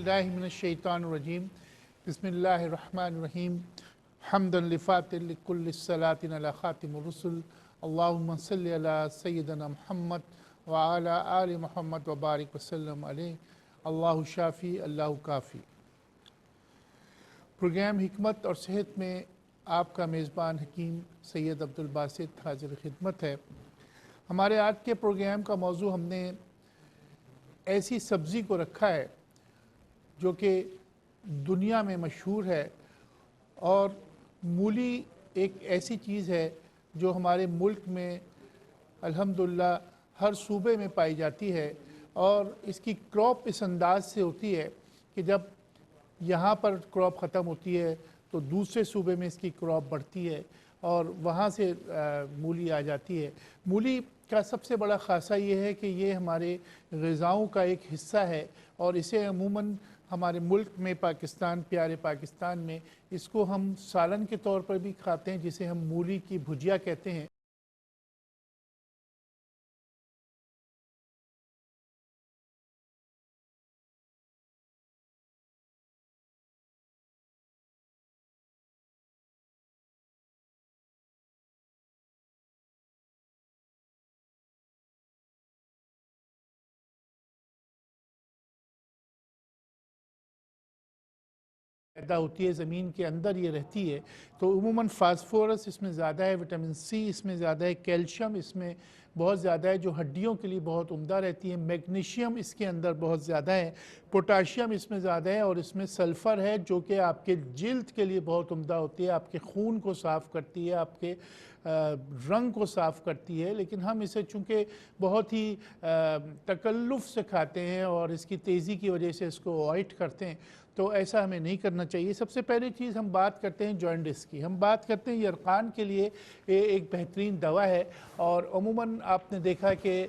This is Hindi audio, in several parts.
बिस्मिल्लाहि मिनश्शैतानिर्रजीम बिस्मिल्लाहिर्रहमानिर्रहीम हम्दन लिफ़ातिल लिकुल्लि सलातिन अला ख़ातिमिर रुसुल अल्लाहुम्मा सल्लि अला सय्यिदिना मुहम्मद व अला आलि मुहम्मद व बारिक वसल्लम अलैहि अल्लाहु शाफ़ी अल्लाहु काफ़ी। प्रोग्राम हिकमत और सेहत में आपका मेज़बान हकीम सैयद अब्दुल बासित हाज़िर खिदमत है। हमारे आज के प्रोग्राम का मौजू हमने ऐसी सब्ज़ी को रखा है जो कि दुनिया में मशहूर है, और मूली एक ऐसी चीज़ है जो हमारे मुल्क में अल्हम्दुलिल्लाह हर सूबे में पाई जाती है, और इसकी क्रॉप इस अंदाज से होती है कि जब यहाँ पर क्रॉप ख़त्म होती है तो दूसरे सूबे में इसकी क्रॉप बढ़ती है और वहाँ से मूली आ जाती है। मूली का सबसे बड़ा ख़ासा ये है कि ये हमारे ग़िज़ाओं का एक हिस्सा है, और इसे अमूमन हमारे मुल्क में पाकिस्तान, प्यारे पाकिस्तान में इसको हम सालन के तौर पर भी खाते हैं, जिसे हम मूली की भुजिया कहते हैं। पैदा होती है, ज़मीन के अंदर ये रहती है। तो उमूमन फास्फोरस इसमें ज़्यादा है, विटामिन सी इसमें ज़्यादा है, कैल्शियम इसमें बहुत ज़्यादा है जो हड्डियों के लिए बहुत उम्दा रहती है, मैग्नीशियम इसके अंदर बहुत ज़्यादा है, पोटाशियम इसमें ज़्यादा है, और इसमें सल्फ़र है जो कि आपके जिल्द के लिए बहुत उम्दा होती है, आपके खून को साफ़ करती है, आपके रंग को साफ़ करती है। लेकिन हम इसे चूँकि बहुत ही तकल्लुफ़ से खाते हैं और इसकी तेज़ी की वजह से इसको अवॉइड करते हैं, तो ऐसा हमें नहीं करना चाहिए। सबसे पहली चीज़ हम बात करते हैं जॉन्डिस की। हम बात करते हैं यरकान के लिए ये एक बेहतरीन दवा है, और अमूमन आपने देखा कि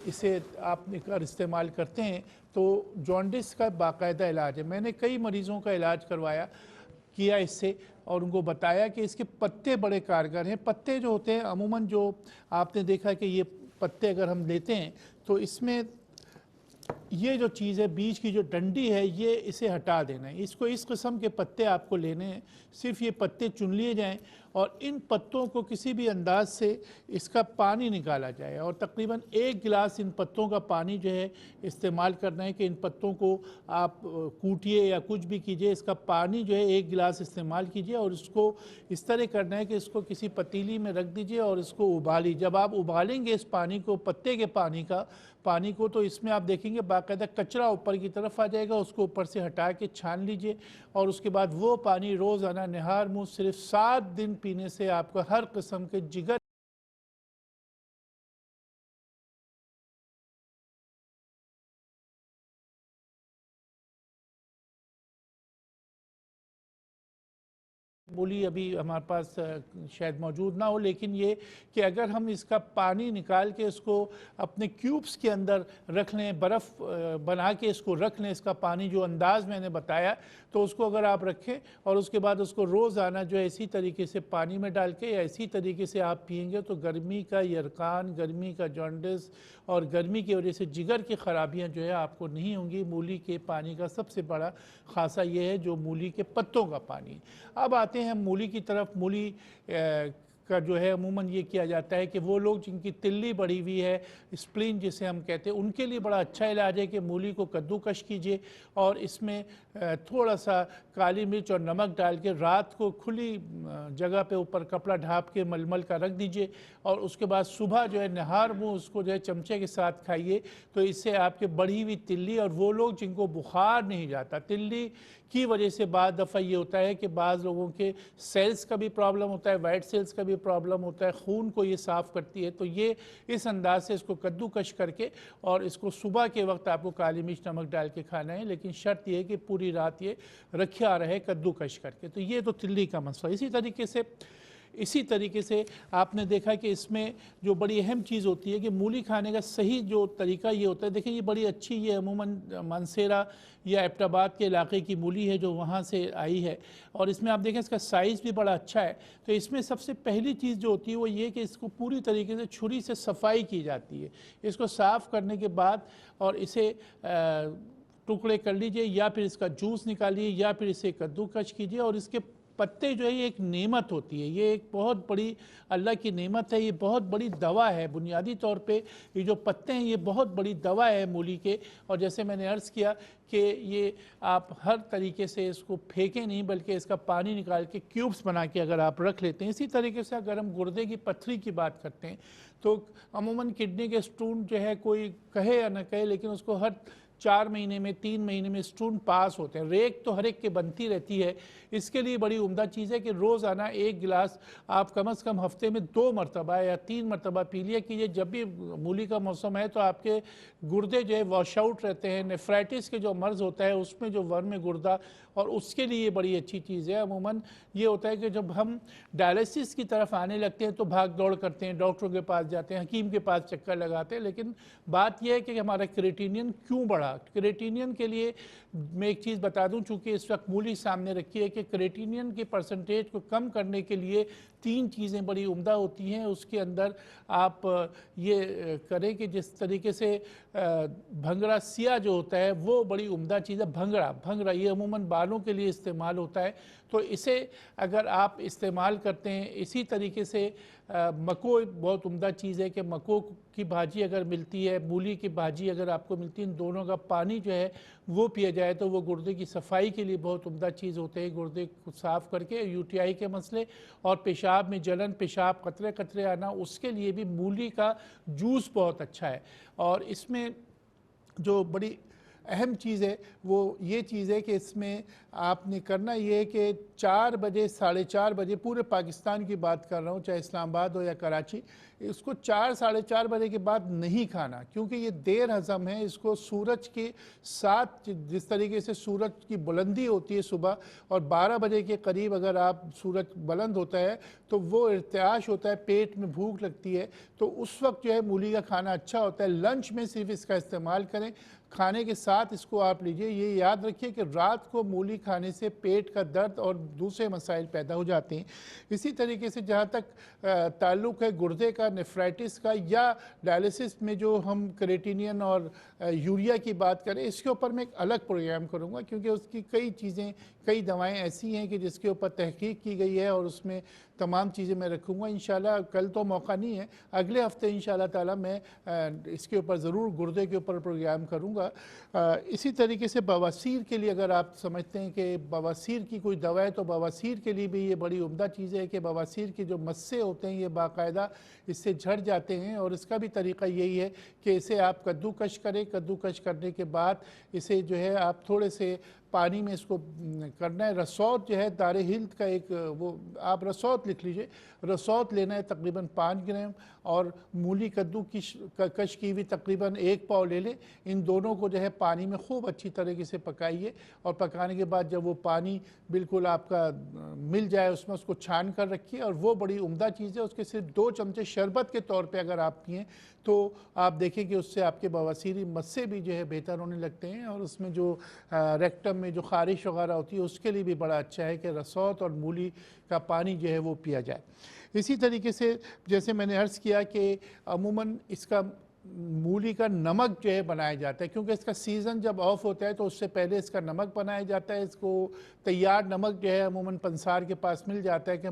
इसे आप अगर इस्तेमाल करते हैं तो जॉन्डिस का बाकायदा इलाज है। मैंने कई मरीज़ों का इलाज किया इससे, और उनको बताया कि इसके पत्ते बड़े कारगर हैं। पत्ते जो होते हैं अमूमन, जो आपने देखा कि ये पत्ते अगर हम लेते हैं तो इसमें ये जो चीज़ है, बीज की जो डंडी है, ये इसे हटा देना है। इसको इस किस्म के पत्ते आपको लेने हैं, सिर्फ ये पत्ते चुन लिए जाएं और इन पत्तों को किसी भी अंदाज से इसका पानी निकाला जाए, और तकरीबन 1 गिलास इन पत्तों का पानी जो है इस्तेमाल करना है कि इन पत्तों को आप कूटिए या कुछ भी कीजिए, इसका पानी जो है 1 गिलास इस्तेमाल कीजिए, और इसको इस तरह करना है कि इसको किसी पतीली में रख दीजिए और इसको उबालिए। जब आप उबालेंगे इस पानी को, पत्ते के पानी को, तो इसमें आप देखेंगे बाकायदा कचरा ऊपर की तरफ आ जाएगा, उसको ऊपर से हटा के छान लीजिए, और उसके बाद वो पानी रोज़ाना निहार मुँह सिर्फ 7 दिन पीने से आपको हर किस्म के जिगर मूली अभी हमारे पास शायद मौजूद ना हो, लेकिन ये कि अगर हम इसका पानी निकाल के इसको अपने क्यूब्स के अंदर रख लें, बर्फ़ बना के इसको रख लें, इसका पानी जो अंदाज़ मैंने बताया, तो उसको अगर आप रखें और उसके बाद उसको रोज़ाना जो है इसी तरीके से पानी में डाल के या इसी तरीके से आप पिएंगे, तो गर्मी का यरकान, गर्मी का जॉन्डिस और गर्मी की वजह से जिगर की ख़राबियाँ जो है आपको नहीं होंगी। मूली के पानी का सबसे बड़ा ख़ासा ये है जो मूली के पत्तों का पानी। अब आते हैं हम मूली की तरफ। मूली का जो है अमूमन ये किया जाता है कि वो लोग जिनकी तिल्ली बढ़ी हुई है, स्प्लीन जिसे हम कहते हैं, उनके लिए बड़ा अच्छा इलाज है कि मूली को कद्दूकश कीजिए और इसमें थोड़ा सा काली मिर्च और नमक डाल के रात को खुली जगह पे ऊपर कपड़ा ढाँप के मलमल का रख दीजिए, और उसके बाद सुबह जो है निहार मुँह उसको जो है चमचे के साथ खाइए। तो इससे आपके बढ़ी हुई तिल्ली, और वो लोग जिनको बुखार नहीं जाता, तिल्ली की वजह से बाद दफ़ा ये होता है कि बाज़ लोगों के सेल्स का भी प्रॉब्लम होता है, वाइट सेल्स का भी प्रॉब्लम होता है, खून को ये साफ़ करती है। तो ये इस अंदाज से इसको कद्दूकश करके और इसको सुबह के वक्त आपको काली मिर्च नमक डाल के खाना है, लेकिन शर्त यह है कि पूरी रात ये रखा रहे कद्दूकश करके। तो ये तो तिल्ली का मसला। इसी तरीके से आपने देखा कि इसमें जो बड़ी अहम चीज़ होती है कि मूली खाने का सही जो तरीका ये होता है। देखिए ये बड़ी अच्छी, ये अमूमन मानसेरा या एबटाबाद के इलाके की मूली है जो वहाँ से आई है, और इसमें आप देखें इसका साइज़ भी बड़ा अच्छा है। तो इसमें सबसे पहली चीज़ जो होती है वो ये कि इसको पूरी तरीके से छुरी से सफाई की जाती है। इसको साफ़ करने के बाद और इसे टुकड़े कर लीजिए या फिर इसका जूस निकालिए या फिर इसे कद्दूकस कीजिए। और इसके पत्ते जो है ये एक नेमत होती है, ये एक बहुत बड़ी अल्लाह की नेमत है, ये बहुत बड़ी दवा है। बुनियादी तौर पे ये जो पत्ते हैं ये बहुत बड़ी दवा है मूली के। और जैसे मैंने अर्ज़ किया कि ये आप हर तरीके से इसको फेंकें नहीं, बल्कि इसका पानी निकाल के क्यूब्स बना के अगर आप रख लेते हैं। इसी तरीके से अगर हम गुर्दे की पथरी की बात करते हैं तो अमूमन किडनी के स्टोन जो है, कोई कहे या न कहे, लेकिन उसको हर 4 महीने में 3 महीने में स्टोन पास होते हैं। रेक तो हर एक के बनती रहती है। इसके लिए बड़ी उम्दा चीज़ है कि रोज़ाना 1 गिलास आप कम से कम हफ्ते में 2 मरतबा या 3 मरतबा पी लिया कीजिए। जब भी मूली का मौसम है तो आपके गुर्दे जो है वॉश आउट रहते हैं। नेफ्राइटिस के जो मर्ज़ होता है उसमें जो वर्म गुर्दा, और उसके लिए बड़ी अच्छी चीज़ है। अमूमन ये होता है कि जब हम डायलिसिस की तरफ आने लगते हैं तो भाग दौड़ करते हैं, डॉक्टरों के पास जाते हैं, हकीम के पास चक्कर लगाते हैं। लेकिन बात यह है कि हमारा क्रिएटिनिन क्यों बढ़ा। क्रिएटिनिन के लिए मैं एक चीज़ बता दूं, चूँकि इस वक्त मूली सामने रखी है, कि क्रिएटिनिन की परसेंटेज को कम करने के लिए 3 चीज़ें बड़ी उम्दा होती हैं। उसके अंदर आप ये करें कि जिस तरीके से भंगड़ा सिया जो होता है वो बड़ी उम्दा चीज़ है। भंगड़ा ये अमूमन बालों के लिए इस्तेमाल होता है, तो इसे अगर आप इस्तेमाल करते हैं। इसी तरीके से मको बहुत उम्दा चीज़ है कि मको की भाजी अगर मिलती है, मूली की भाजी अगर आपको मिलती है, इन दोनों का पानी जो है वो पिया जाए तो वो गुर्दे की सफाई के लिए बहुत उम्दा चीज़ होते हैं। गुर्दे को साफ़ करके यूटीआई के मसले और पेशाब में जलन, पेशाब कतरे कतरे आना, उसके लिए भी मूली का जूस बहुत अच्छा है। और इसमें जो बड़ी अहम चीज़ है वो ये चीज़ है कि इसमें आपने करना ये है कि 4 बजे 4:30 बजे, पूरे पाकिस्तान की बात कर रहा हूँ, चाहे इस्लामाबाद हो या कराची, इसको 4 साढ़े 4 बजे के बाद नहीं खाना, क्योंकि ये देर हज़म है। इसको सूरज के साथ, जिस तरीके से सूरज की बुलंदी होती है सुबह और 12 बजे के करीब अगर आप सूरज बुलंद होता है तो वो इर्तियाश होता है, पेट में भूख लगती है, तो उस वक्त जो है मूली का खाना अच्छा होता है। लंच में सिर्फ इसका इस्तेमाल करें, खाने के साथ इसको आप लीजिए। ये याद रखिए कि रात को मूली खाने से पेट का दर्द और दूसरे मसाइल पैदा हो जाते हैं। इसी तरीके से जहाँ तक ताल्लुक़ है गुर्दे का, नेफ्राइटिस का या डायलिसिस में जो हम क्रिएटिनिन और यूरिया की बात करें, इसके ऊपर मैं एक अलग प्रोग्राम करूँगा, क्योंकि उसकी कई चीज़ें, कई दवाएं ऐसी हैं कि जिसके ऊपर तहकीक की गई है और उसमें तमाम चीज़ें मैं रखूँगा इंशाल्लाह। कल तो मौका नहीं है, अगले हफ्ते इंशाल्लाह ताला मैं इसके ऊपर ज़रूर गुर्दे के ऊपर प्रोग्राम करूँगा। इसी तरीके से बवासीर के लिए अगर आप समझते हैं कि बवासीर की कोई दवा है, तो बवासीर के लिए भी ये बड़ी उम्दा चीज़ है कि बवासीर के जो मस्से होते हैं ये बाकायदा इससे झड़ जाते हैं। और इसका भी तरीका यही है कि इसे आप कद्दूकश करें, कद्दूकश करने के बाद इसे जो है आप थोड़े से पानी में इसको करना है। रसौत जो है दारे हिल्द का एक, वो आप रसौत लिख लीजिए, रसौत लेना है तकरीबन 5 ग्राम, और मूली कद्दू की कश की हुई तकरीबन 1 पाव ले लें। इन दोनों को जो है पानी में खूब अच्छी तरीके से पकाइए, और पकाने के बाद जब वो पानी बिल्कुल आपका मिल जाए उसमें उसको छान कर रखिए। और वो बड़ी उम्दा चीज़ है। उसके सिर्फ 2 चमचे शरबत के तौर पे अगर आप पिएँ तो आप देखें कि उससे आपके बवासीरी मस्से भी जो है बेहतर होने लगते हैं, और उसमें जो रेक्टम में जो ख़ारिश वगैरह होती है उसके लिए भी बड़ा अच्छा है कि रसौत और मूली का पानी जो है वो पिया जाए। इसी तरीके से जैसे मैंने अर्ज़ किया कि अमूमन इसका मूली का नमक जो है बनाया जाता है, क्योंकि इसका सीज़न जब ऑफ होता है तो उससे पहले इसका नमक बनाया जाता है। इसको तैयार नमक जो है अमूमन पंसार के पास मिल जाता है कि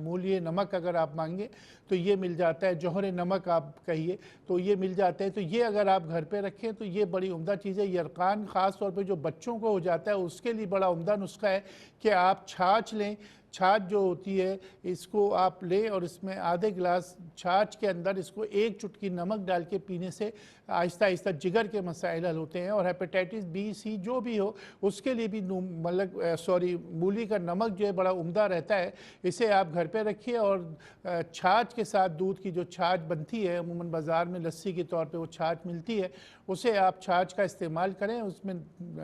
मूली नमक अगर आप मांगे तो ये मिल जाता है, जौहर नमक आप कहिए तो ये मिल जाता है। तो ये अगर आप घर पे रखें तो ये बड़ी उम्दा चीज़ है। यरकान ख़ास तौर पे जो बच्चों को हो जाता है उसके लिए बड़ा उम्दा नुस्खा है कि आप छाछ लें। छाछ जो होती है इसको आप लें और इसमें आधे गिलास छाछ के अंदर इसको 1 चुटकी नमक डाल के पीने से आहिस्ता आहिस्ता जिगर के मसाइल हल होते हैं। और हेपेटाइटिस बी सी जो भी हो उसके लिए भी मूली का नमक जो है बड़ा उम्दा रहता है। इसे आप घर पे रखिए और छाछ के साथ दूध की जो छाछ बनती है, अमूमन बाज़ार में लस्सी के तौर पे वो छाछ मिलती है, उसे आप छाछ का इस्तेमाल करें। उसमें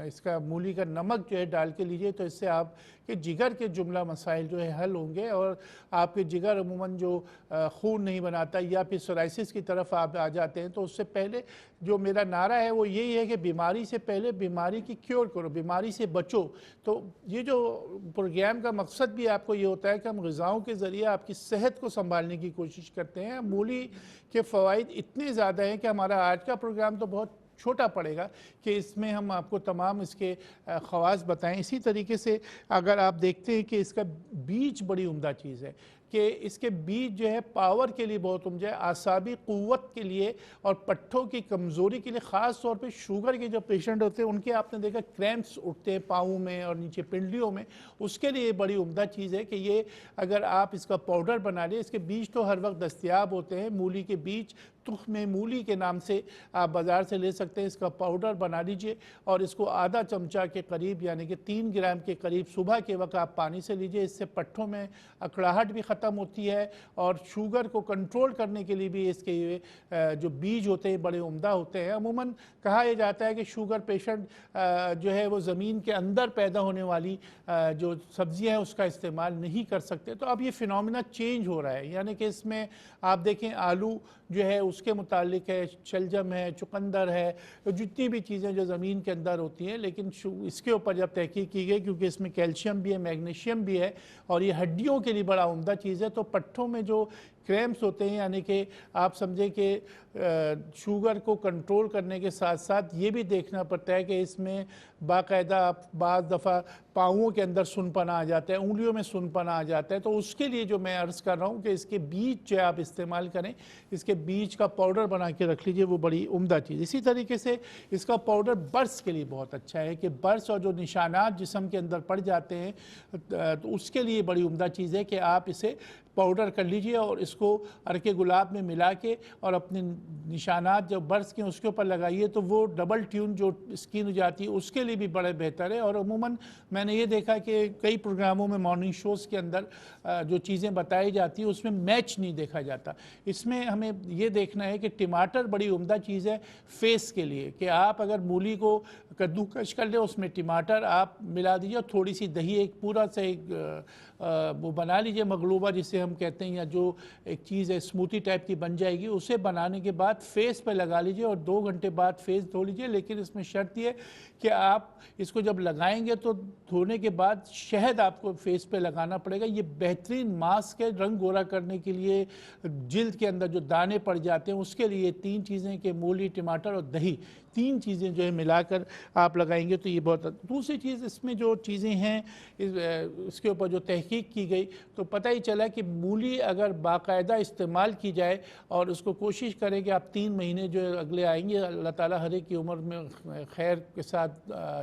इसका मूली का नमक जो है डाल के लीजिए, तो इससे आपके जिगर के जुमला मसाइल जो है हल होंगे। और आपके जिगर अमूमन जो खून नहीं बनाता या फिर सोराइसिस की तरफ आप आ जाते हैं, तो उससे पहले जो मेरा नारा है वो यही है कि बीमारी से पहले बीमारी की क्योर करो, बीमारी से बचो। तो ये जो प्रोग्राम का मकसद भी आपको ये होता है कि हम ग़िज़ाओं के ज़रिए आपकी सेहत को संभालने की कोशिश करते हैं। मूली के फ़वाइद इतने ज़्यादा हैं कि हमारा आज का प्रोग्राम तो बहुत छोटा पड़ेगा कि इसमें हम आपको तमाम इसके ख़वास बताएं। इसी तरीके से अगर आप देखते हैं कि इसका बीज बड़ी उम्दा चीज़ है कि इसके बीज जो है पावर के लिए बहुत उम्दा है, आसाबी क़ुव्वत के लिए और पट्ठों की कमज़ोरी के लिए, ख़ास तौर पे शुगर के जो पेशेंट होते हैं उनके आपने देखा क्रैम्प्स उठते हैं पाँवों में और नीचे पिंडलियों में, उसके लिए बड़ी उम्दा चीज़ है कि ये अगर आप इसका पाउडर बना लें। इसके बीज तो हर वक्त दस्तयाब होते हैं, मूली के बीज तुख्म मूली के नाम से आप बाज़ार से ले सकते हैं। इसका पाउडर बना लीजिए और इसको आधा चमचा के करीब यानी कि 3 ग्राम के करीब सुबह के वक्त आप पानी से लीजिए। इससे पट्ठों में अकड़ाहट भी ख़त्म होती है और शुगर को कंट्रोल करने के लिए भी इसके जो बीज होते हैं बड़े उम्दा होते हैं। अमूमन कहा यह जाता है कि शुगर पेशेंट जो है वो ज़मीन के अंदर पैदा होने वाली जो सब्ज़ियाँ हैं उसका इस्तेमाल नहीं कर सकते। तो अब ये फिनोमिना चेंज हो रहा है, यानी कि इसमें आप देखें आलू जो है उसके मुतालिक है, शलजम है, चुकंदर है, जितनी भी चीज़ें जो ज़मीन के अंदर होती हैं, लेकिन इसके ऊपर जब तहकीक की गई क्योंकि इसमें कैल्शियम भी है, मैग्नीशियम भी है और ये हड्डियों के लिए बड़ा उम्दा चीज़ है। तो पट्ठों में जो क्रैम्प्स होते हैं यानी कि आप समझें कि शुगर को कंट्रोल करने के साथ साथ ये भी देखना पड़ता है कि इसमें बाकायदा आप बाज़ दफ़ा पाँवों के अंदर सुनपन आ जाता है, उंगलियों में सुनपन आ जाता है। तो उसके लिए जो मैं अर्ज़ कर रहा हूँ कि इसके बीज जो आप इस्तेमाल करें, इसके बीज का पाउडर बना के रख लीजिए, वो बड़ी उम्दा चीज़। इसी तरीके से इसका पाउडर बर्स के लिए बहुत अच्छा है कि बर्स और जो निशानात जिस्म के अंदर पड़ जाते हैं तो उसके लिए बड़ी उम्दा चीज़ है कि आप इसे पाउडर कर लीजिए और इसको अरके गुलाब में मिला के और अपने निशानात जो बर्स के उसके ऊपर लगाइए तो वो डबल ट्यून जो स्किन हो जाती है उसके लिए भी बड़े बेहतर है। और अमूमन मैंने ये देखा कि कई प्रोग्रामों में मॉर्निंग शोज़ के अंदर जो चीज़ें बताई जाती है उसमें मैच नहीं देखा जाता। इसमें हमें ये देखना है कि टमाटर बड़ी उम्दा चीज़ है फेस के लिए कि आप अगर मूली को कद्दूकश कर ले उसमें टमाटर आप मिला दीजिए और थोड़ी सी दही, एक पूरा सा एक वो बना लीजिए मगलूबा जिसे हम कहते हैं, या जो एक चीज़ है स्मूथी टाइप की बन जाएगी। उसे बनाने के बाद फेस पे लगा लीजिए और 2 घंटे बाद फेस धो लीजिए। लेकिन इसमें शर्त ये कि आप इसको जब लगाएंगे तो धोने के बाद शहद आपको फेस पे लगाना पड़ेगा। ये बेहतरीन मास्क है रंग गोरा करने के लिए, जिल्द के अंदर जो दाने पड़ जाते हैं उसके लिए 3 चीज़ें कि मूली, टमाटर और दही, 3 चीज़ें जो है मिलाकर आप लगाएंगे तो ये बहुत। दूसरी चीज़ इसमें जो चीज़ें हैं इसके ऊपर जो तहकीक की गई तो पता ही चला कि मूली अगर बाकायदा इस्तेमाल की जाए और उसको कोशिश करें कि आप 3 महीने जो अगले आएंगे, अल्लाह ताला हर एक की उम्र में खैर के साथ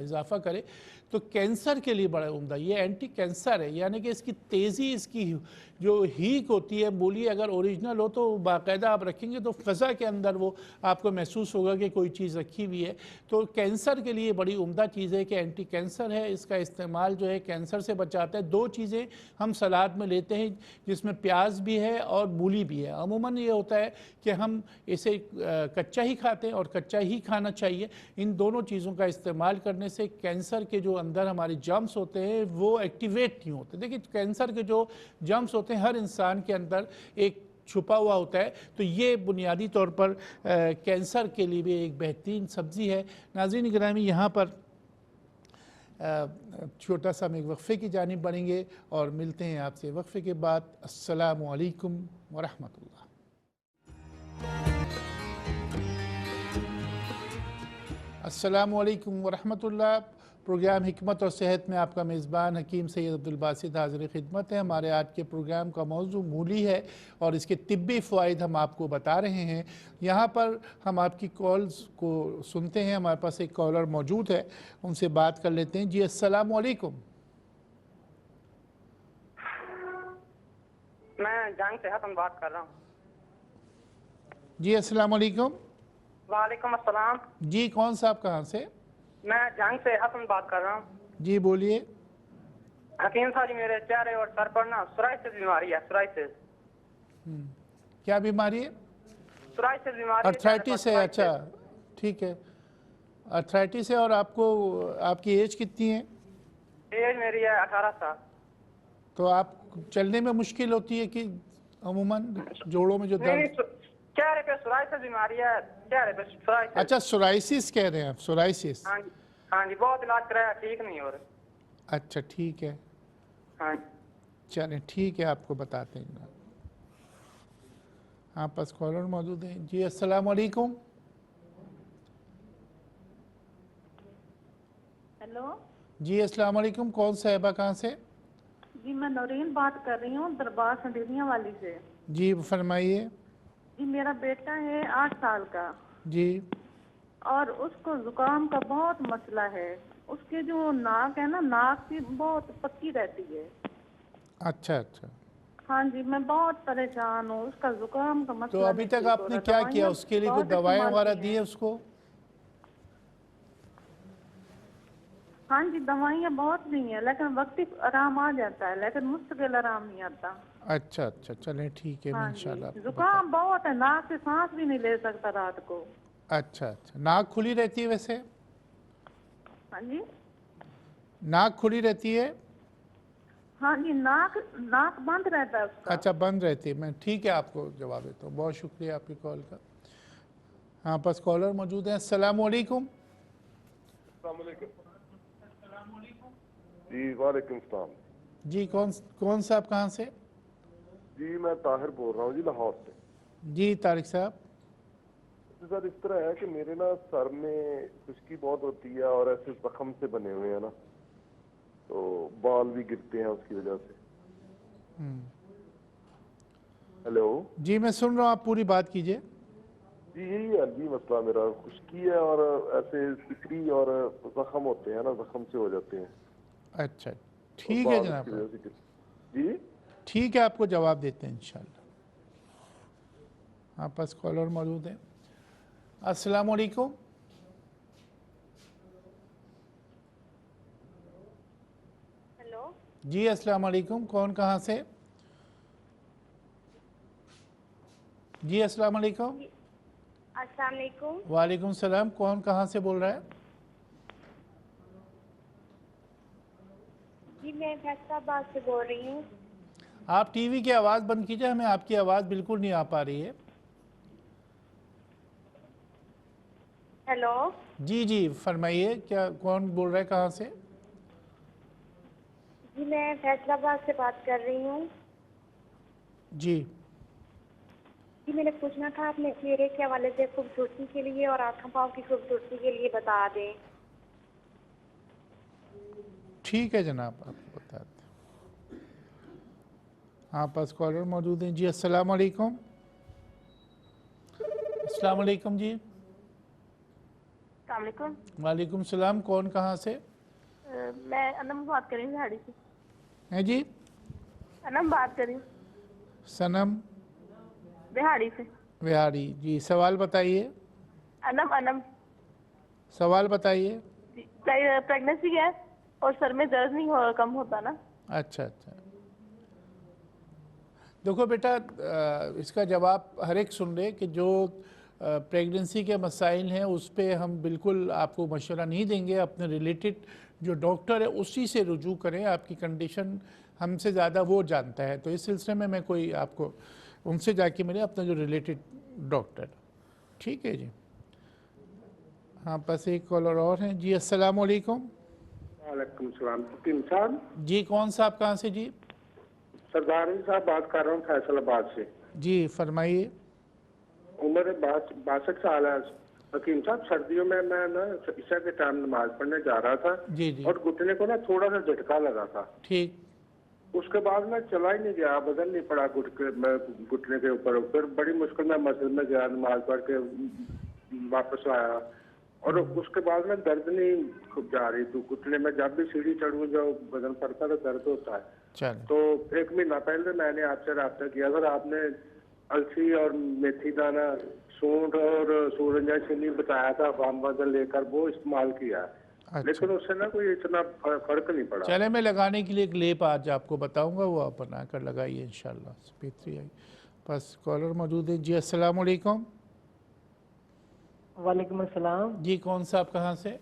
इजाफ़ा करे, तो कैंसर के लिए बड़ा उम्दा ये एंटी कैंसर है। यानी कि इसकी तेज़ी, इसकी जो हीक होती है, मूली अगर ओरिजिनल हो तो बाकायदा आप रखेंगे तो फ़ज़ा के अंदर वो आपको महसूस होगा कि कोई चीज़ रखी हुई है। तो कैंसर के लिए बड़ी उम्दा चीज़ है कि एंटी कैंसर है, इसका इस्तेमाल जो है कैंसर से बचाता है। 2 चीज़ें हम सलाद में लेते हैं जिसमें प्याज भी है और मूली भी है। अमूमन ये होता है कि हम इसे कच्चा ही खाते हैं और कच्चा ही खाना चाहिए। इन दोनों चीज़ों का इस्तेमाल करने से कैंसर के जो अंदर हमारे जर्म्स होते हैं वो एक्टिवेट नहीं होते। देखिए कैंसर के जो जर्म्स होते हैं हर इंसान के अंदर एक छुपा हुआ होता है, तो ये बुनियादी तौर पर कैंसर के लिए भी एक बेहतरीन सब्ज़ी है। नाज़रीन गिरामी, यहाँ पर छोटा सा हम एक वक्फ़े की जानिब बढ़ेंगे और मिलते हैं आपसे वक्फ़े के बाद। अस्सलामु अलैकुम वरहमतुल्लाह। अस्सलामु अलैकुम वरहमतुल्लाह। प्रोग्राम हिकमत और सेहत में आपका मेज़बान हकीम सैयद अब्दुल बासित हाज़िर खिदमत है। हमारे आज के प्रोग्राम का मौजू मूली है और इसके तिब्बी फ़वाइद हम आपको बता रहे हैं। यहाँ पर हम आपकी कॉल्स को सुनते हैं। हमारे पास एक कॉलर मौजूद है, उनसे बात कर लेते हैं। जी अस्सलामु अलैकुम। मैं जंग से हसन बात कर रहा हूँ। जी अस्सलामु अलैकुम। वालेकुम अस्सलाम। जी कौन साहब, कहाँ से? मैं जंग से हसन बात कर रहा हूँ। जी बोलिए। हकीम साहब जी, मेरे चेहरे और सर पर ना सोराइसिस बीमारी है। सोराइसिस क्या बीमारी है? सोराइसिस बीमारी, अर्थराइटिस है। अच्छा ठीक है, अर्थराइटिस है। और आपको, आपकी एज कितनी है? एज मेरी है 18 साल। तो आप चलने में मुश्किल होती है कि अमूमन जोड़ों में जो नहीं नहीं, दर्द? चेहरे पे सोराइसिस बीमारी है, चेहरे पे सोराइसिस। अच्छा सोराइसिस कह रहे हैं आप, सोराइसिस। हाँ जी, हाँ जी, बहुत इलाज कराया, ठीक नहीं हो रहा। अच्छा ठीक है, हाँ चलें ठीक है, आपको बताते हैं जनाब। हाँ पास कॉलर मौजूद है। जी अस्सलाम वालेकुम। हेलो जी अस्सलाम वालेकुम, कौन साहिबा कहाँ से? जी, मैं नौरीन बात कर रही हूँ दरबार संडीनिया वाली से। जी फरमाइए। जी, मेरा बेटा है 8 साल का जी और उसको जुकाम का बहुत मसला है। उसके जो नाक है ना, नाक की बहुत पक्की रहती है। अच्छा अच्छा। हाँ जी, मैं बहुत परेशान हूँ। उसका जुकाम का तो मसला अभी नहीं तक ठीक हो आपने रहा। क्या किया दवाइयाँ उसके लिए? कुछ बहुत दवाएं इस्तेमाल वगैरह की दी हैं। है उसको? हाँ जी, दवाइयाँ बहुत दी हैं, लेकिन वक्ती आराम आ जाता है, लेकिन मुस्तकिल आराम नहीं आता। अच्छा अच्छा, चलें ठीक है, मैं हाँ इंशाल्लाह जी, आपको बता। जुकाम बहुत है, नाक से सांस भी नहीं ले सकता रात को। अच्छा अच्छा, नाक खुली रहती है वैसे? हाँ जी। नाक खुली रहती है? हाँ जी, नाक नाक बंद रहता है उसका। अच्छा बंद रहती है। मैं ठीक है आपको जवाब देता हूँ। बहुत शुक्रिया आपकी कॉल का। हाँ पास कॉलर मौजूद हैं। अस्सलाम वालेकुम। जी वालेकुम सलाम। जी कौन साहब कहाँ से? जी मैं ताहिर बोल रहा हूँ जी, लाहौर से। जी तारिक साहब। तो सर इस तरह है कि मेरे ना सर में खुश्की बहुत होती है और ऐसे जख्म से बने हुए हैं ना, तो बाल भी गिरते हैं उसकी वजह से। हेलो जी मैं सुन रहा हूँ, आप पूरी बात कीजिए। जी, यही है जी मसला मेरा, खुश्की है और ऐसे सिकरी और जख्म होते हैं ना, जख्म से हो जाते हैं अच्छा और ठीक है बाल इसकी जनाब, वजह से गिरते। जी ठीक है आपको जवाब देते हैं इंशाल्लाह। हाँ पास कॉलर मौजूद है। अस्सलाम वालेकुम। हेलो जी अस्सलाम वालेकुम, कौन कहाँ से? जी अस्सलाम वालेकुम। जी, अस्सलाम वालेकुम। वालेकुम सलाम, कौन कहाँ से बोल रहा है? जी, मैं फैसलाबाद से बोल रही हूँ। आप टीवी की आवाज़ बंद कीजिए, हमें आपकी आवाज़ बिल्कुल नहीं आ पा रही है। हेलो जी जी फरमाइए, क्या कौन बोल रहा है, कहाँ से? जी, मैं फैसलाबाद से बात कर रही हूँ। जी जी, मैंने पूछना था, अपने चेहरे के हवाले से खूबसूरती के लिए और आँखों पाँव की खूबसूरती के लिए बता दें। ठीक है जनाब, आपको बताते हैं। हाँ पास कॉलर मौजूद हैं। जी अस्सलाम वालेकुम। अस्सलाम वालेकुम जी। अस्सलाम वालेकुम सलाम, कौन कहाँ से? मैं अनम बात कर रही हूँ बिहाड़ी से। हैं जी? अनम बात कर रही हूँ सनम बिहाड़ी से। बिहारी जी, सवाल बताइए। अनम अनम सवाल बताइए। प्रेगनेंसी है और सर में दर्द नहीं कम होता ना। अच्छा अच्छा, देखो बेटा, इसका जवाब हर एक सुन ले कि जो प्रेगनेंसी के मसाइल हैं उस पर हम बिल्कुल आपको मशवरा नहीं देंगे। अपने रिलेटेड जो डॉक्टर है उसी से रुजू करें, आपकी कंडीशन हमसे ज़्यादा वो जानता है। तो इस सिलसिले में मैं कोई आपको उनसे जाके मिले, अपना जो रिलेटेड डॉक्टर। ठीक है जी। हाँ बस एक कॉलर और हैं। जी अस्सलाम वालेकुम। वालेकुम सलाम। हकीम साहब, जी कौन साहब कहाँ से? जी सरदारी साहब बात कर रहा हूँ फैसलाबाद से। जी फरमाइए। उम्र 62 साल है। हकीम साहब, सर्दियों में मैं ना ईशा के टाइम नमाज पढ़ने जा रहा था जी जी और घुटने को ना थोड़ा सा झटका लगा था। ठीक। उसके बाद मैं चला ही नहीं गया, बदल नहीं पड़ा घुटने के ऊपर। फिर बड़ी मुश्किल में मस्जिद में गया, नमाज पढ़ के वापस आया और उसके बाद में दर्द नहीं खूब जा रही थी घुटने में। जब भी सीढ़ी चढ़ूँ, जो वजन पड़ता तो दर्द होता है। चलो तो 1 महीना पहले मैंने आपसे रब्ता किया सर, आपने अलसी और मेथी दाना, सूंठ और सूरजमुखी चीनी बताया था, फार्म बदल लेकर वो इस्तेमाल किया, अच्छा, लेकिन उससे ना कोई इतना फर्क नहीं पड़ा। चले मैं लगाने के लिए एक लेप आज आपको बताऊंगा, वो आप बना कर लगाइए इंशाल्लाह, बेहतरी आई। बस कॉलर मौजूद है। जी अस्सलाम वालेकुम। वालेकुम अस्सलाम। जी कौन सा, आप कहाँ से?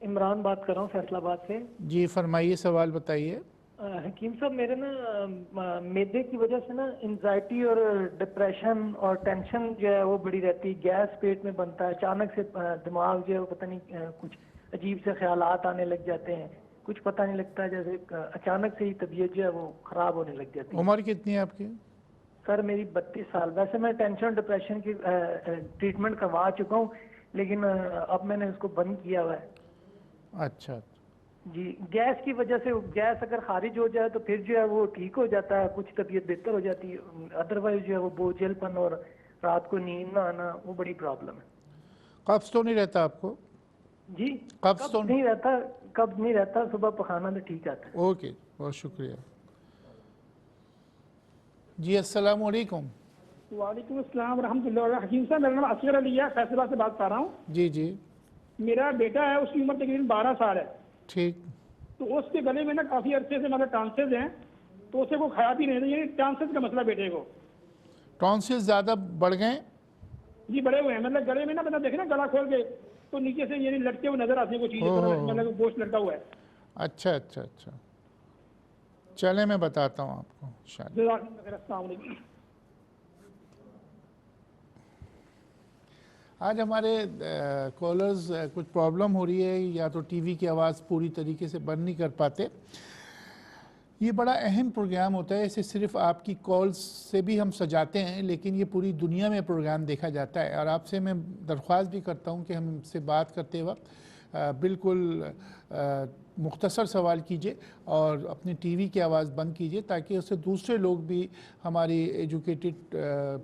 इमरान बात कर रहा हूँ फैसलाबाद से। जी फरमाइए, सवाल बताइए। हकीम साहब, मेरे ना मैदे की वजह से ना एंजाइटी और डिप्रेशन और टेंशन जो है वो बड़ी रहती है। गैस पेट में बनता है, अचानक से दिमाग जो है वो पता नहीं कुछ अजीब से ख्यालात आने लग जाते हैं, कुछ पता नहीं लगता, जैसे अचानक से ही तबीयत जो है वो ख़राब होने लग जाती है। उम्र कितनी है आपकी? सर मेरी 32 साल। वैसे मैं टेंशन डिप्रेशन की ट्रीटमेंट करवा चुका हूँ, लेकिन अब मैंने उसको बंद किया हुआ है। अच्छा, जी, गैस की वजह से गैस अगर खारिज हो जाए तो फिर जो है वो ठीक हो जाता है, कुछ तबीयत बेहतर हो जाती है, अदरवाइज जो है वो बोझलपन और रात को नींद ना आना वो बड़ी प्रॉब्लम है। कब्ज तो नहीं रहता आपको? जी, कब्ज तो नहीं रहता, कब्ज नहीं रहता, सुबह पखाना तो ठीक आता है। ओके, बहुत शुक्रिया जी। अस्सलाम वालेकुम। वालेकुम अस्सलाम रहमतुल्लाह। हकीम साहब, मेरा नाम असगर अली है, फैसलाबाद से बात कर रहा हूँ। जी जी, मेरा बेटा है, उसकी उम्र तकरीबन 12 साल है। ठीक। तो उसके गले में ना काफी अरसे से मतलब टांसेज हैं, तो उसे को खाया भी नहीं रही है। टांसेज का मसला बेटे को। टॉन्सिल्स ज़्यादा बढ़ गए? जी बड़े हुए हैं, मतलब गले में ना, मतलब देखे ना गला खोल के तो नीचे से ये लटके हुए नजर आती है कोई चीज, मतलब गोश्त लटका हुआ है। अच्छा अच्छा अच्छा, चले मैं बताता हूँ आपको शायद। अस्सलाम वालेकुम। आज हमारे कॉलर्स कुछ प्रॉब्लम हो रही है, या तो टीवी की आवाज़ पूरी तरीके से बंद नहीं कर पाते। ये बड़ा अहम प्रोग्राम होता है, इसे सिर्फ आपकी कॉल्स से भी हम सजाते हैं, लेकिन ये पूरी दुनिया में प्रोग्राम देखा जाता है। और आपसे मैं दरख्वास्त भी करता हूँ कि हमसे बात करते वक्त बिल्कुल मुख्तसर सवाल कीजिए और अपनी टीवी की आवाज़ बंद कीजिए, ताकि उससे दूसरे लोग भी हमारी एजुकेटेड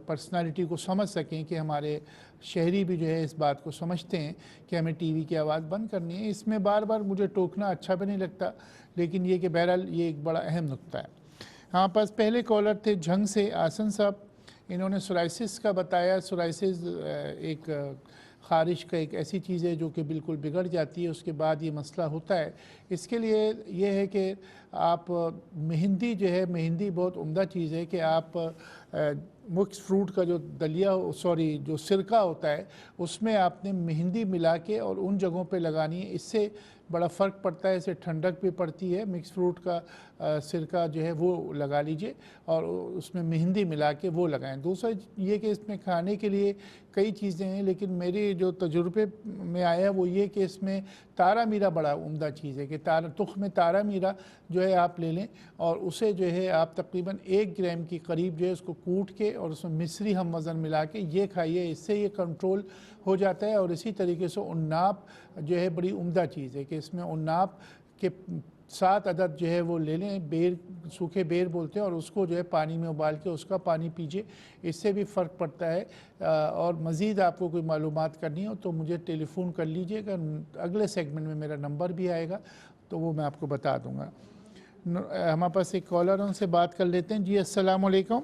पर्सनालिटी को समझ सकें कि हमारे शहरी भी जो है इस बात को समझते हैं कि हमें टीवी की आवाज़ बंद करनी है। इसमें बार बार मुझे टोकना अच्छा भी नहीं लगता, लेकिन ये कि बहरहाल ये एक बड़ा अहम नुक्ता है। हमारे पास पहले कॉलर थे झंग से आसन साहब, इन्होंने सोराइसिस का बताया। सोराइसिस एक ख़ारिश का एक ऐसी चीज़ है जो कि बिल्कुल बिगड़ जाती है, उसके बाद ये मसला होता है। इसके लिए ये है कि आप मेहंदी जो है, मेहंदी बहुत उम्दा चीज़ है कि आप मिक्स फ्रूट का जो दलिया, सॉरी जो सिरका होता है, उसमें आपने मेहंदी मिला के और उन जगहों पे लगानी है। इससे बड़ा फ़र्क पड़ता है, इससे ठंडक भी पड़ती है। मिक्स फ्रूट का सिरका जो है वो लगा लीजिए और उसमें मेहंदी मिला के वो लगाएं। दूसरा ये कि इसमें खाने के लिए कई चीज़ें हैं, लेकिन मेरी जो तजुर्बे में आया वो ये कि इसमें तारा मीरा बड़ा उम्दा चीज़ है कि तुख में तारा मीरा जो है आप ले लें और उसे जो है आप तकरीबन 1 ग्राम की करीब जो है उसको कूट के और उसमें मिश्री हम वज़न मिला के ये खाइए, इससे ये कंट्रोल हो जाता है। और इसी तरीके से उन्नाप जो है बड़ी उम्दा चीज़ है कि इसमें उन्नाप के 7 अदद जो है वो ले लें, बेर, सूखे बेर बोलते हैं, और उसको जो है पानी में उबाल के उसका पानी पीजिए, इससे भी फ़र्क पड़ता है। और मज़ीद आपको कोई मालूमात करनी हो तो मुझे टेलीफ़ोन कर लीजिएगा, अगले सेगमेंट में मेरा नंबर भी आएगा तो वो मैं आपको बता दूँगा। हमारे पास एक कॉलर, उनसे बात कर लेते हैं। जी अस्सलाम वालेकुम।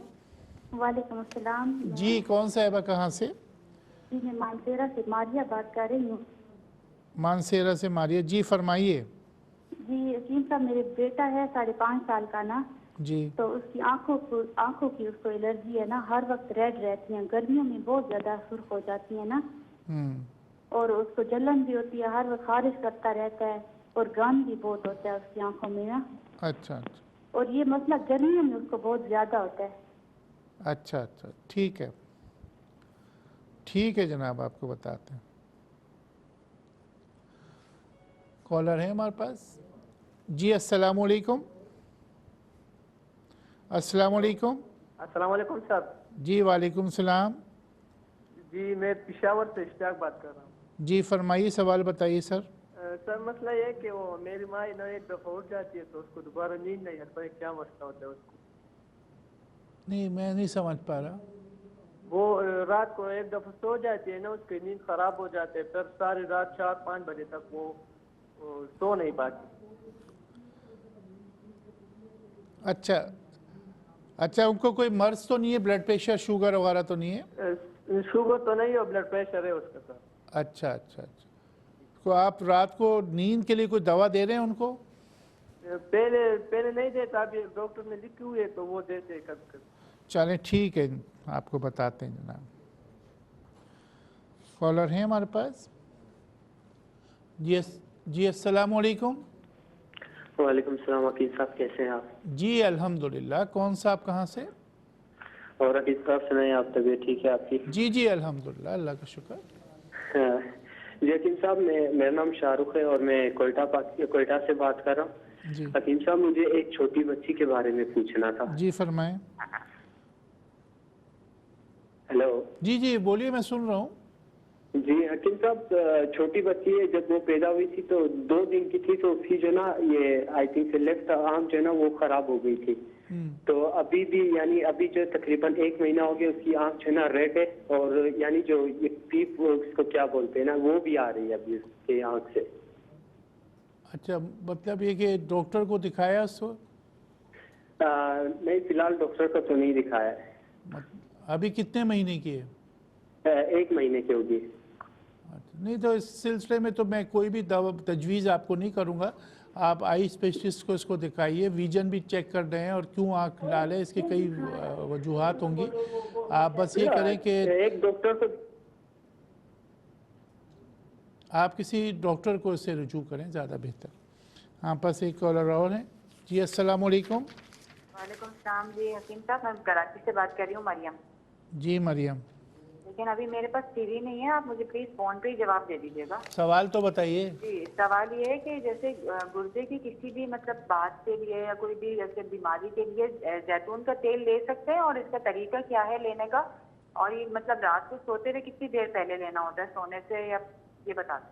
वालेकुम अस्सलाम। जी कौन साहिबा, कहाँ से? जी मैं मानसेरा से मारिया बात कर रही हूँ। मानसेरा से मारिया जी, फरमाइए। जी हकीम साहब, मेरे बेटा है 5.5 साल का ना जी, तो उसकी आंखों की उसको एलर्जी है ना, हर वक्त रेड रहती है, गर्मियों में बहुत ज्यादा सुर्ख हो जाती है ना, और उसको जलन भी होती है, हर वक्त खारिश करता रहता है और गंद भी बहुत होता है उसकी आंखों में ना। अच्छा अच्छा, और ये मसला गर्मियों में उसको बहुत ज्यादा होता है। अच्छा अच्छा, ठीक है, ठीक है जनाब, आपको बताते हैं। कॉलर है हमारे पास। जी अस्सलाम वालेकुम। अस्सलाम वालेकुम। अस्सलाम वालेकुम साहब। जी वालेकुम सलाम। जी मैं पेशावर से इश्तियाक बात कर रहा हूँ। जी फरमाइए, सवाल बताइए सर। सर मसला ये है कि वो मेरी माँ ना एक दफ़ा उठ जाती है तो उसको दोबारा नींद नहीं आता है, क्या मसला होता है उसको? नहीं, मैं नहीं समझ पा रहा। वो रात को एक दफ़ा सो जाती है ना, उसकी नींद खराब हो जाती है, फिर सारी रात 4-5 बजे तक वो सो नहीं पाती। अच्छा अच्छा, उनको कोई मर्ज तो नहीं है, ब्लड प्रेशर शुगर वगैरह तो नहीं है? शुगर तो नहीं है, ब्लड प्रेशर है उसका सर। अच्छा अच्छा अच्छा, तो आप रात को नींद के लिए कोई दवा दे रहे हैं उनको? पहले नहीं देता, अभी डॉक्टर ने लिखी हुई है तो वो देते हैं कभी कभी। चलें ठीक है, आपको बताते हैं जनाब। कॉलर हैं हमारे पास। जी अस्सलाम वालेकुम। वालेकुम सलाम। अकील साहब कैसे हैं आप? जी अल्हम्दुलिल्लाह। कौन सा, आप कहाँ से? और अकील साहब सुनाइए, आप तबीयत ठीक है आपकी? जी जी अल्हम्दुलिल्लाह, अल्लाह का शुक्र। हाँ। जी हकीम साहब, मेरा नाम शाहरुख है और मैं कोयटा से बात कर रहा हूँ। जी हकीम साहब, मुझे एक छोटी बच्ची के बारे में पूछना था। जी फरमाएं। हेलो। जी जी बोलिए, मैं सुन रहा हूँ। जी हकीम साहब, छोटी बच्ची है, जब वो पैदा हुई थी तो 2 दिन की थी, तो उसकी जो ना ये आई थिंक लेफ्ट आर्म जो है ना वो खराब हो गई थी। तो अभी भी यानी अभी जो तकरीबन 1 महीना हो गया, उसकी आंख जो है ना रेड है, और यानी जो ये पीप उसको क्या बोलते हैं ना, वो भी आ रही है अभी उसकी आंख से। अच्छा, मतलब ये कि डॉक्टर को दिखाया उसको? नहीं, फिलहाल डॉक्टर को तो नहीं दिखाया है। अभी कितने महीने की है? 1 महीने की होगी। नहीं, तो इस सिलसिले में तो मैं कोई भी दवा तजवीज़ आपको नहीं करूँगा। आप आई स्पेशलिस्ट को इसको दिखाइए, विजन भी चेक कर रहे हैं और क्यों आँख लाल है, इसकी कई वजूहात होंगी। आप बस ये करें कि एक डॉक्टर को, आप किसी डॉक्टर को इससे रुजू करें, ज़्यादा बेहतर। हाँ, बस एक कॉलर और हैं जी। अस्सलाम वालेकुम। वालेकुम सलाम जी हकीम साहब, मैं कराची से बात कर रही हूँ, मरियम। जी मरियम, लेकिन अभी मेरे पास टीवी नहीं है, आप मुझे प्लीज फोन पे ही जवाब दे दीजिएगा। सवाल तो बताइए। जी, सवाल ये है कि जैसे गुर्दे की किसी भी मतलब बात के लिए या कोई भी जैसे बीमारी के लिए जैतून का तेल ले सकते हैं, और इसका तरीका क्या है लेने का, और ये मतलब रात को सोते हुए कितनी देर पहले लेना होता है सोने से, या ये बता दें।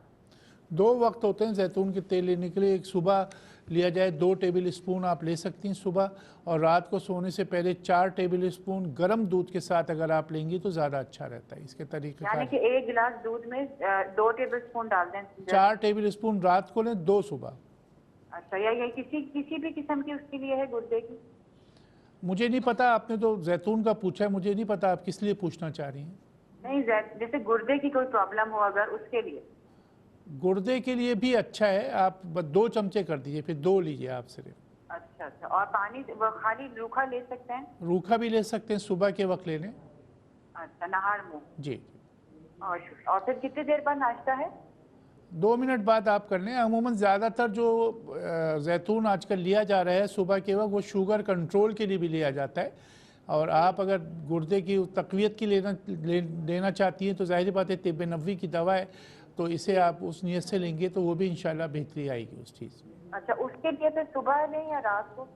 2 वक्त होते हैं जैतून के तेल लेने के लिए। एक सुबह लिया जाए, 2 टेबल स्पून आप ले सकती हैं सुबह, और रात को सोने से पहले 4 टेबल स्पून गर्म दूध के साथ अगर आप लेंगी तो ज़्यादा अच्छा रहता है। इसके तरीके यानी कि 1 गिलास दूध में 2 टेबल स्पून डाल दें। 4 टेबल स्पून रात को लें, 2 सुबह। अच्छा, या ये किसी भी किस्म की उसके लिए है गुर्दे की? मुझे नहीं पता, आपने तो जैतून का पूछा है, मुझे नहीं पता आप किस लिए पूछना चाह रही हैं। नहीं, जैसे गुर्दे की कोई प्रॉब्लम हो अगर, उसके लिए। गुर्दे के लिए भी अच्छा है, आप 2 चमचे कर दीजिए, फिर 2 लीजिए आप सिर्फ। अच्छा अच्छा, और पानी वो खाली रूखा ले सकते हैं? रूखा भी ले सकते हैं, सुबह के वक्त ले लें। अच्छा, नहार मुंह। जी। और फिर कितनी देर बाद नाश्ता है? 2 मिनट बाद आप कर लें। अमूमन ज़्यादातर जो जैतून आजकल लिया जा रहा है सुबह के वक्त, वो शुगर कंट्रोल के लिए भी लिया जाता है, और आप अगर गुर्दे की तक़वियत की लेना चाहती हैं तो ज़ाहिर बात है तिब्ब नबवी की दवा है, तो इसे आप उस नीयत से लेंगे तो वो भी इंशाल्लाह बेहतरी आएगी उस चीज़ में। अच्छा, उसके लिए फिर सुबह लें या रात को?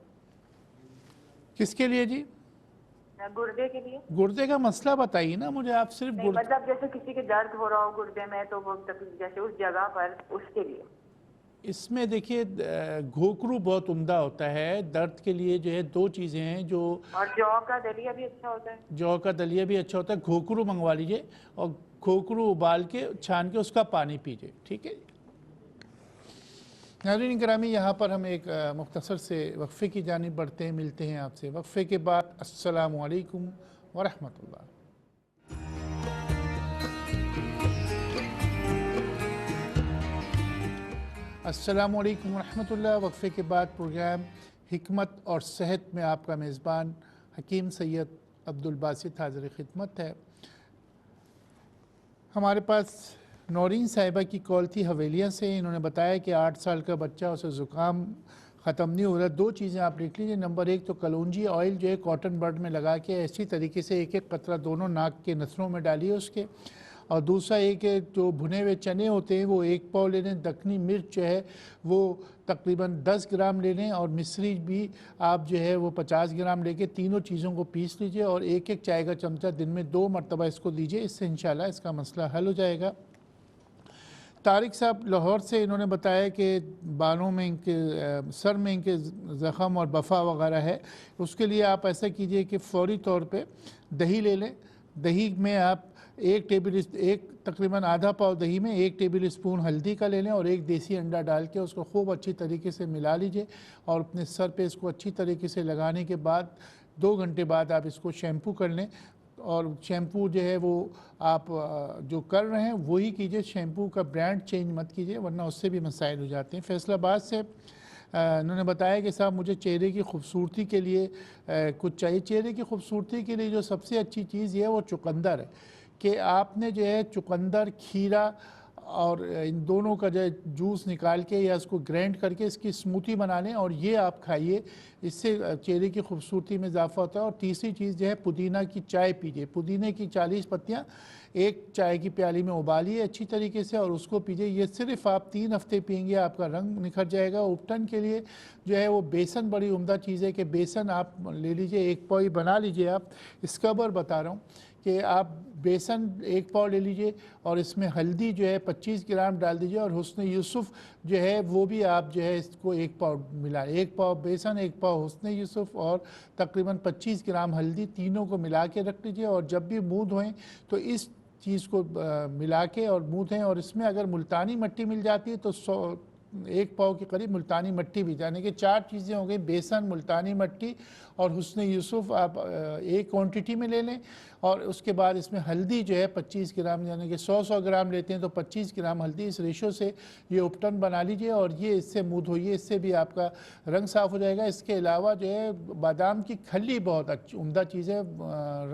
किसके लिए जी? गुर्दे के लिए। गुर्दे का मसला बताइए ना मुझे आप सिर्फ। नहीं, मतलब जैसे किसी के दर्द हो रहा हो गुर्दे में, तो वो जैसे उस जगह पर, उसके लिए। इसमें देखिए घोकरू बहुत उम्दा होता है दर्द के लिए। जो है 2 चीज़ें हैं जो, और जौ का दलिया भी अच्छा होता है। जौ का दलिया भी अच्छा होता है। घोकरू मंगवा लीजिए और घोकरू उबाल के छान के उसका पानी पीजिए, ठीक है। नाज़रीन करामी, यहाँ पर हम एक मुख्तसर से वक्फ़े की जानिब बढ़ते हैं। मिलते हैं आपसे वक्फ़े के बाद। अस्सलामु अलैकुम व रहमतुल्लाह। अस्सलामु अलैकुम व रहमतुल्लाह। वक्फ़े के बाद प्रोग्राम हिकमत और सेहत में आपका मेज़बान हकीम सैयद अब्दुल बासित हाज़िर खिदमत है। हमारे पास नौरीन साहिबा की कॉल थी हवेलिया से। इन्होंने बताया कि 8 साल का बच्चा, उसे ज़ुकाम ख़त्म नहीं हो रहा। 2 चीज़ें आप लिख लीजिए। नंबर 1 तो कलौंजी ऑयल जो है कॉटन बड में लगा के ऐसी तरीके से 1-1 कतरा दोनों नाक के नसों में डालिए उसके। और दूसरा एक है जो भुने हुए चने होते हैं वो 1 पाव ले लें। दखनी मिर्च जो है वो तकरीबन 10 ग्राम ले लें, और मिश्री भी आप जो है वो 50 ग्राम लेके तीनों चीज़ों को पीस लीजिए, और 1-1 चाय का चमचा दिन में 2 मरतबा इसको दीजिए। इससे इंशाल्लाह इसका मसला हल हो जाएगा। तारिक साहब लाहौर से, इन्होंने बताया कि बालों में इनके सर में इनके ज़ख़म और बफ़ा वगैरह है। उसके लिए आप ऐसा कीजिए कि फ़ौरी तौर पे दही ले लें। दही में आप तकरीबन आधा पाव दही में 1 टेबल स्पून हल्दी का ले लें, और 1 देसी अंडा डाल के उसको खूब अच्छी तरीके से मिला लीजिए, और अपने सर पे इसको अच्छी तरीके से लगाने के बाद 2 घंटे बाद आप इसको शैम्पू कर लें। और शैम्पू जो है वो आप जो कर रहे हैं वही कीजिए, शैम्पू का ब्रांड चेंज मत कीजिए, वरना उससे भी मसाइल हो जाते हैं। फैसलाबाद से उन्होंने बताया कि साहब मुझे चेहरे की खूबसूरती के लिए कुछ चाहिए। चेहरे की खूबसूरती के लिए जो सबसे अच्छी चीज़ है वो चुकंदर है, कि आपने जो है चुकंदर, खीरा और इन दोनों का जो है जूस निकाल के या इसको ग्राइंड करके इसकी स्मूथी बना लें, और ये आप खाइए। इससे चेहरे की खूबसूरती में इजाफा होता है। और तीसरी चीज़ जो है पुदीना की चाय पीजिए। पुदीने की 40 पत्तियाँ 1 चाय की प्याली में उबालिए अच्छी तरीके से, और उसको पीजिए। ये सिर्फ आप 3 हफ्ते पिएंगे, आपका रंग निखर जाएगा। उपटन के लिए जो है वो बेसन बड़ी उम्दा चीज़ है, कि बेसन आप ले लीजिए, 1 पाव बना लीजिए आप। इसका बर बता रहा हूँ कि आप बेसन 1 पाव ले लीजिए और इसमें हल्दी जो है 25 ग्राम डाल दीजिए और हुस्न यूसुफ जो है वो भी आप जो है इसको 1 पाव मिला, 1 पाव बेसन 1 पाव हुस्न यूसुफ और तकरीबन 25 ग्राम हल्दी, तीनों को मिला के रख लीजिए। और जब भी मुँह धोएं तो इस चीज़ को मिला के और मुँह धोएं। और इसमें अगर मुल्तानी मिट्टी मिल जाती है तो 1 पाव के करीब मुल्तानी मिट्टी भी, यानी कि 4 चीज़ें हो गई, बेसन, मुल्तानी मिट्टी और हुस्न यूसुफ आप एक क्वांटिटी में ले लें। और उसके बाद इसमें हल्दी जो है 25 ग्राम, यानी कि 100 ग्राम लेते हैं तो 25 ग्राम हल्दी, इस रेशो से ये उपटन बना लीजिए और ये इससे मुँह धोइए, इससे भी आपका रंग साफ़ हो जाएगा। इसके अलावा जो है बादाम की खल्ली बहुत अच्छी उम्दा चीज़ है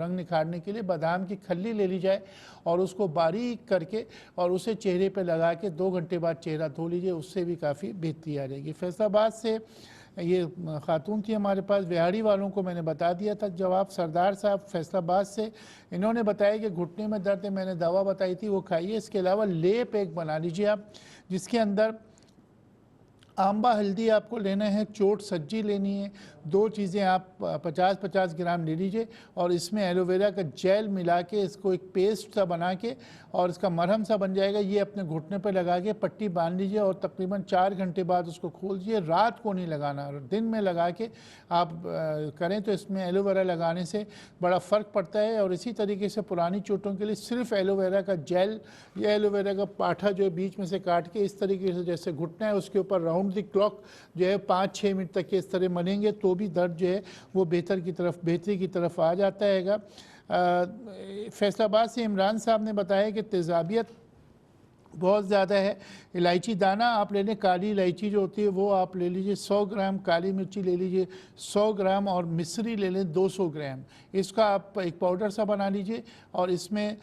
रंग निखारने के लिए। बादाम की खल्ली ले ली जाए और उसको बारीक करके और उसे चेहरे पे लगा के 2 घंटे बाद चेहरा धो लीजिए, उससे भी काफ़ी बेहतरी आ जाएगी। फैसलाबाद से ये खातून थी हमारे पास, बिहाड़ी वालों को मैंने बता दिया था जवाब। सरदार साहब फैसलाबाद से, इन्होंने बताया कि घुटने में दर्द है, मैंने दवा बताई थी वो खाइए। इसके अलावा लेप एक बना लीजिए आप, जिसके अंदर आंबा हल्दी आपको लेना है, चोट सज्जी लेनी है, 2 चीज़ें आप 50-50 ग्राम ले लीजिए और इसमें एलोवेरा का जेल मिला के इसको एक पेस्ट सा बना के और इसका मरहम सा बन जाएगा। ये अपने घुटने पर लगा के पट्टी बांध लीजिए और तकरीबन 4 घंटे बाद उसको खोल दीजिए। रात को नहीं लगाना, दिन में लगा के आप करें तो इसमें एलोवेरा लगाने से बड़ा फ़र्क पड़ता है। और इसी तरीके से पुरानी चोटों के लिए सिर्फ एलोवेरा का जेल या एलोवेरा का पाठा जो है बीच में से काट के इस तरीके से जैसे घुटना है उसके ऊपर राउंड द क्लॉक जो है 5-6 मिनट तक के इस तरह मलेंगे तो भी दर्द जो है वो बेहतरी की तरफ आ जाता है। फैसलाबाद से इमरान साहब ने बताया कि तेज़ाबियत बहुत ज़्यादा है। इलायची दाना आप ले लें, काली इलायची जो होती है वो आप ले लीजिए 100 ग्राम, काली मिर्ची ले लीजिए 100 ग्राम और मिश्री ले लें 200 ग्राम। इसका आप एक पाउडर सा बना लीजिए और इसमें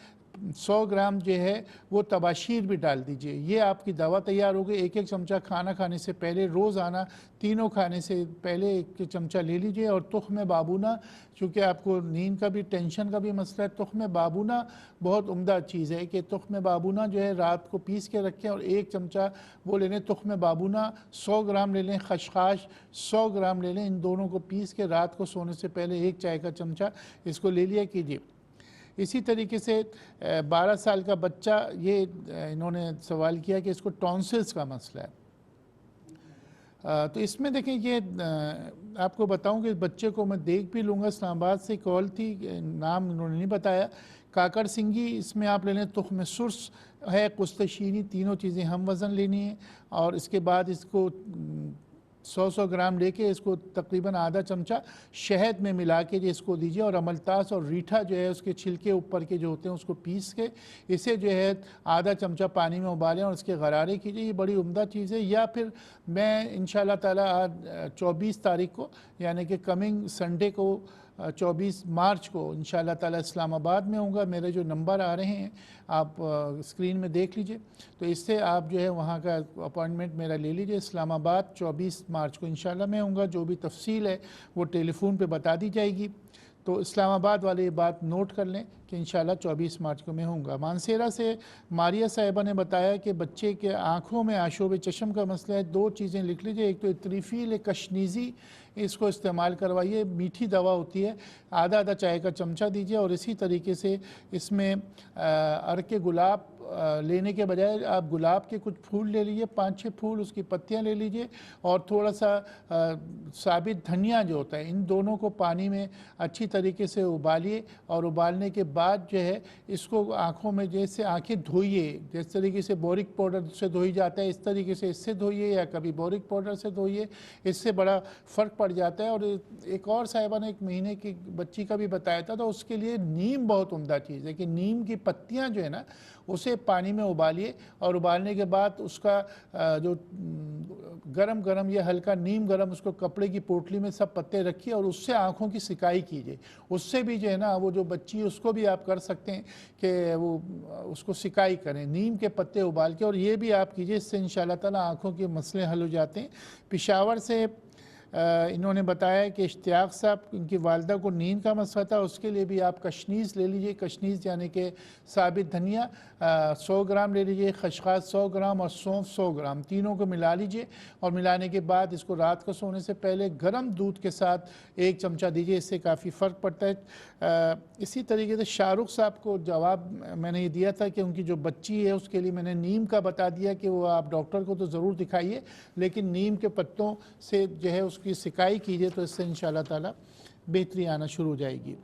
100 ग्राम जो है वो तबाशीर भी डाल दीजिए। ये आपकी दवा तैयार हो गई। 1-1 चमचा खाना खाने से पहले, रोज़ाना तीनों खाने से पहले 1 चमचा ले लीजिए। और तुख्म बाबूना, चूँकि आपको नींद का भी टेंशन का भी मसला है, तुख्म बाबूना बहुत उम्दा चीज़ है कि तुख्म बाबूना जो है रात को पीस के रखें और 1 चमचा वो ले लें। तुख्म बाबूना 100 ग्राम ले लें, खशखाश 100 ग्राम ले लें। इन दोनों को पीस के रात को सोने से पहले 1 चाय का चमचा इसको ले लिया कीजिए। इसी तरीके से 12 साल का बच्चा, ये इन्होंने सवाल किया कि इसको टॉन्सिल्स का मसला है। तो इसमें देखें ये आपको बताऊं कि बच्चे को मैं देख भी लूँगा। इस्लामाबाद से कॉल थी, नाम इन्होंने नहीं बताया। काकर सिंगी, इसमें आप ले लें तुख्म सुर्स है, कुस्तशीनी, तीनों चीज़ें हम वज़न लेनी है। और इसके बाद इसको 100 ग्राम लेके इसको तकरीबन आधा चमचा शहद में मिला के इसको दीजिए। और अमलतास और रीठा जो है उसके छिलके ऊपर के जो होते हैं उसको पीस के इसे जो है आधा चमचा पानी में उबालें और उसके गरारे कीजिए। ये बड़ी उम्दा चीज़ है। या फिर मैं इंशाल्लाह ताला आज 24 तारीख को, यानी कि कमिंग संडे को 24 मार्च को इंशाल्लाह ताला इस्लामाबाद में होऊंगा। मेरे जो नंबर आ रहे हैं आप स्क्रीन में देख लीजिए, तो इससे आप जो है वहाँ का अपॉइंटमेंट मेरा ले लीजिए। इस्लामाबाद 24 मार्च को इंशाल्लाह मैं होऊंगा। जो भी तफसील है वो टेलीफोन पे बता दी जाएगी। तो इस्लामाबाद वाले ये बात नोट कर लें कि इंशाल्लाह 24 मार्च को मैं होऊंगा। मानसेरा से मारिया साहिबा ने बताया कि बच्चे के आँखों में आशोब चशम का मसला है। 2 चीज़ें लिख लीजिए, एक तो इतरीफ़ील कशनीज़ी, इसको इस्तेमाल करवाइए, मीठी दवा होती है, आधा चाय का चमचा दीजिए। और इसी तरीके से इसमें अर्के गुलाब लेने के बजाय आप गुलाब के कुछ फूल ले लीजिए, 5-6 फूल, उसकी पत्तियां ले लीजिए और थोड़ा सा साबित धनिया जो होता है, इन दोनों को पानी में अच्छी तरीके से उबालिए। और उबालने के बाद जो है इसको आँखों में जैसे आँखें धोइए, जिस तरीके से बोरिक पाउडर से धोई जाता है इस तरीके से इससे धोइए या कभी बोरिक पाउडर से धोइए, इससे बड़ा फ़र्क पड़ जाता है। और एक और साहिबा ने 1 महीने की बच्ची का भी बताया था, तो उसके लिए नीम बहुत उम्दा चीज़ है कि नीम की पत्तियाँ जो है ना उसे पानी में उबालिए और उबालने के बाद उसका जो गरम या हल्का नीम गरम उसको कपड़े की पोटली में सब पत्ते रखिए और उससे आँखों की सिकाई कीजिए। उससे भी जो है ना वो जो बच्ची है उसको भी आप कर सकते हैं कि वो उसको सिकाई करें नीम के पत्ते उबाल के, और ये भी आप कीजिए। इससे इंशाल्लाह ताला आँखों के मसले हल हो जाते हैं। पेशावर से इन्होंने बताया कि इश्तियाक साहब, इनकी वालदा को नींद का मसला था, उसके लिए भी आप कशनीज़ ले लीजिए। कशनीज़ यानी कि साबित धनिया 100 ग्राम ले लीजिए, खशखास 100 ग्राम और सौंफ 100 ग्राम, तीनों को मिला लीजिए और मिलाने के बाद इसको रात को सोने से पहले गर्म दूध के साथ 1 चमचा दीजिए, इससे काफ़ी फ़र्क पड़ता है। इसी तरीके से शाहरुख साहब को जवाब मैंने ये दिया था कि उनकी जो बच्ची है उसके लिए मैंने नीम का बता दिया कि वो आप डॉक्टर को तो ज़रूर दिखाइए, लेकिन नीम के पत्तों से जो है उसकी सिकाई कीजिए, तो इससे इंशाअल्लाह ताला बेहतरी आना शुरू हो जाएगी।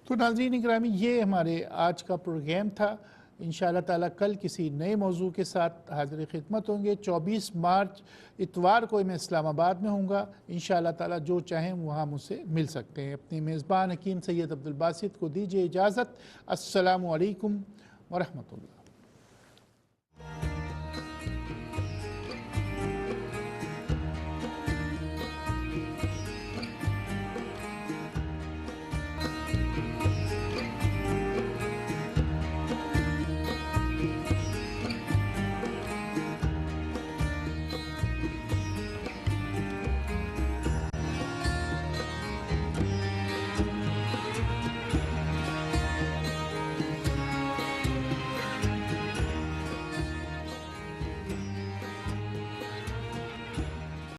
तो नाज़रीन इकरामी, ये हमारे आज का प्रोग्राम था। इंशाअल्लाह ताला कल किसी नए मौजू के साथ हाज़िर खिदमत होंगे। 24 मार्च इतवार को मैं इस्लामाबाद में हूँगा। इंशाअल्लाह ताला जो चाहें वहाँ मुझसे मिल सकते हैं। अपने मेज़बान हकीम सैयद अब्दुल बासित को दीजिए इजाज़त। अस्सलामु अलैकुम व रहमतुल्लाह।